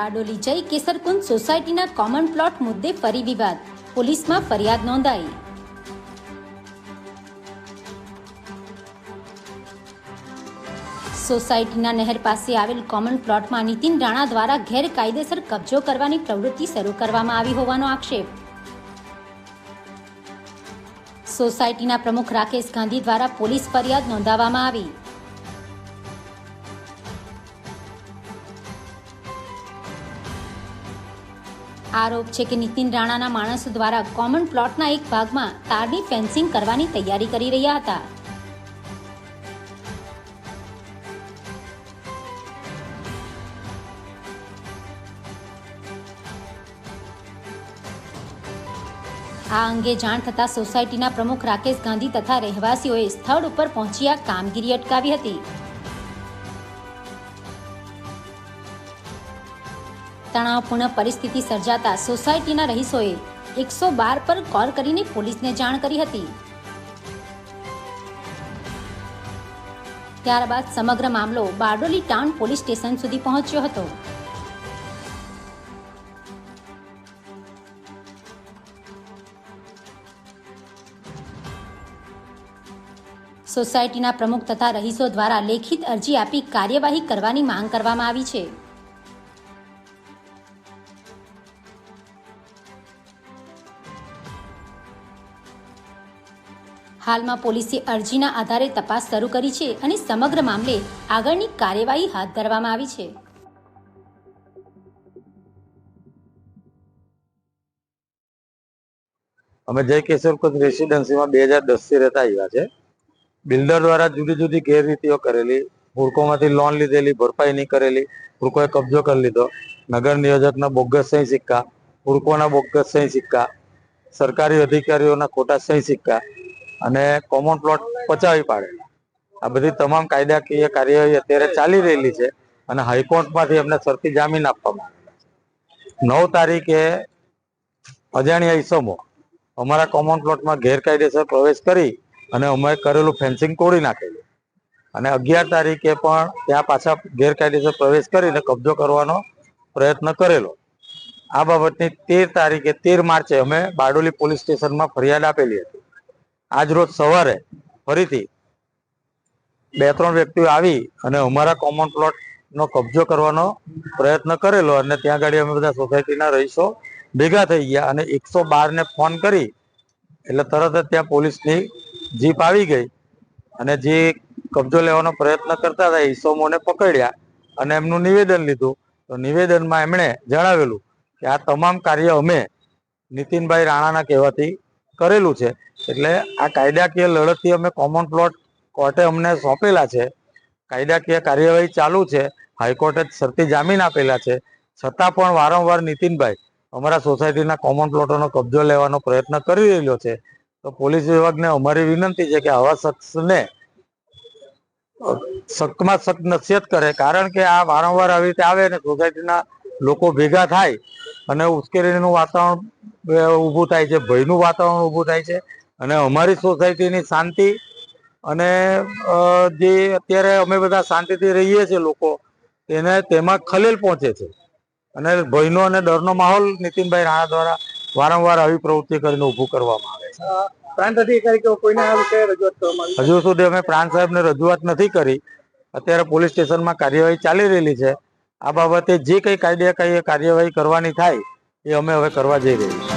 બારડોલી જઈ કેસરકુંજ સોસાયટીના common plot મુદ્દે ફરી વિવાદ, પોલીસમાં ફરિયાદ નોંધાઈ। સોસાયટીના નહેર પાસે આવેલ કોમન પ્લોટમાં નીતિન રાણા દ્વારા ગેરકાયદેસર કબજો કરવાની પ્રવૃત્તિ શરૂ કરવામાં આવી હોવાનો આક્ષેપ। સોસાયટીના પ્રમુખ રાકેશ ગાંધી દ્વારા પોલીસ ફરિયાદ નોંધાવવામાં આવી। આરોપ છે કે નીતિન રાણાના માણસો દ્વારા કોમન પ્લોટના એક ભાગમાં તારની ફેન્સિંગ કરવાની તૈયારી કરી રહ્યા હતા। આ અંગે જાણ થતાં સોસાયટીના પ્રમુખ રાકેશ ગાંધી તથા રહેવાસીઓએ સ્થળ ઉપર પહોંચી આ કામગીરી અટકાવી હતી। તણાવપૂર્ણ પરિસ્થિતિ સર્જાતા સોસાયટીના રહીશોએ 112 પર કોલ કરીને પોલીસને જાણ કરી હતી। ત્યારબાદ સમગ્ર મામલો બારડોલી ટાઉન પોલીસ સ્ટેશન સુધી પહોંચ્યો હતો। સોસાયટીના પ્રમુખ તથા રહીશો દ્વારા લેખિત અરજી આપી કાર્યવાહી કરવાની માંગ કરવામાં આવી છે। હાલમાં પોલીસે અરજીના આધારે તપાસ શરૂ કરી છે અને સમગ્ર મામલે આગળની કાર્યવાહી હાથ ધરવામાં આવી છે। અમે જય કેશરકુંજ રેસિડેન્સીમાં 2010 થી રહેતા આવ્યા છે। બિલ્ડર દ્વારા જુદી જુદી ગેરરીતિઓ કરેલી, હુડકોમાંથી લોન લીધેલી, ભરપાઈ નહીં કરેલી, હુડકોએ કબજો કરી લીધો, નગર નિયોજકના બોગસ સહી સિક્કા, હુડકોના બોગસ સહી સિક્કા, સરકારી અધિકારીઓના ખોટા સહી સિક્કા અને કોમન પ્લોટ પચાવી પાડેલા। આ બધી તમામ કાયદાકીય કાર્યવાહી અત્યારે ચાલી રહેલી છે અને હાઈકોર્ટમાંથી અમને શરતી જામીન આપવામાં આવેલા છે। 9 તારીખે અજાણ્યા ઈસમો અમારા કોમન પ્લોટમાં ગેરકાયદેસર પ્રવેશ કરી અને અમે કરેલું ફેન્સિંગ તોડી નાખેલું અને 11 તારીખે પણ ત્યાં પાછા ગેરકાયદેસર પ્રવેશ કરીને કબજો કરવાનો પ્રયત્ન કરેલો। આ બાબતની 13 તારીખે 13 માર્ચે અમે બારડોલી પોલીસ સ્ટેશનમાં ફરિયાદ આપેલી હતી। આજ રોજ સવારે ફરીથી 2-3 વ્યક્તિઓ આવી અને અમારા કોમન પ્લોટનો કબજો કરવાનો પ્રયત્ન કરેલો અને ત્યાં આગળ અમે બધા સોસાયટીના રહીશો ભેગા થઈ ગયા અને 112 ને ફોન કરી એટલે તરત જ ત્યાં પોલીસની જીપ આવી ગઈ અને જે કબજો લેવાનો પ્રયત્ન કરતા હતા ઈસમોને પકડ્યા અને એમનું નિવેદન લીધું। તો નિવેદનમાં એમણે જણાવેલું કે આ તમામ કાર્ય અમે નીતિનભાઈ રાણાના કહેવાથી કરેલું છે, એટલે આ કાયદાકીય લડતથી અમે કોમન પ્લોટ કોર્ટે અમને સોંપેલા છે। કાયદાકીય કાર્યવાહી ચાલુ છે, હાઈકોર્ટે શરતી જામીન આપેલા છે, છતાં પણ વારંવાર નીતિનભાઈ અમારા સોસાયટીના કોમન પ્લોટોનો કબજો લેવાનો પ્રયત્ન કરી રહેલો છે। તો પોલીસ વિભાગને અમારી વિનંતી છે કે આવા શખ્સને સખ્તમાં સખ્ત નસીહત કરે, કારણ કે આ વારંવાર આવી રીતે આવે અને સોસાયટીના લોકો ભેગા થાય અને ઉશ્કેરણીનું વાતાવરણ ઊભું થાય છે, ભયનું વાતાવરણ ઊભું થાય છે અને અમારી સોસાયટીની શાંતિ અને જે અત્યારે અમે બધા શાંતિથી રહીએ છીએ લોકો તેમાં ખલેલ પહોંચે છે અને ભયનો અને ડરનો માહોલ નીતિનભાઈ રાણા દ્વારા વારંવાર આવી પ્રવૃત્તિ કરીને ઊભું કરવામાં આવે છે। પ્રાંત અધિકારી કે કોઈને આ વિશે રજૂઆત કરવામાં આવી? હજુ સુધી અમે પ્રાંત સાહેબને રજૂઆત નથી કરી। અત્યારે પોલીસ સ્ટેશનમાં કાર્યવાહી ચાલી રહેલી છે। આ બાબતે જે કંઈ કાયદાકીય કાર્યવાહી કરવાની થાય એ અમે હવે કરવા જઈ રહ્યા છીએ।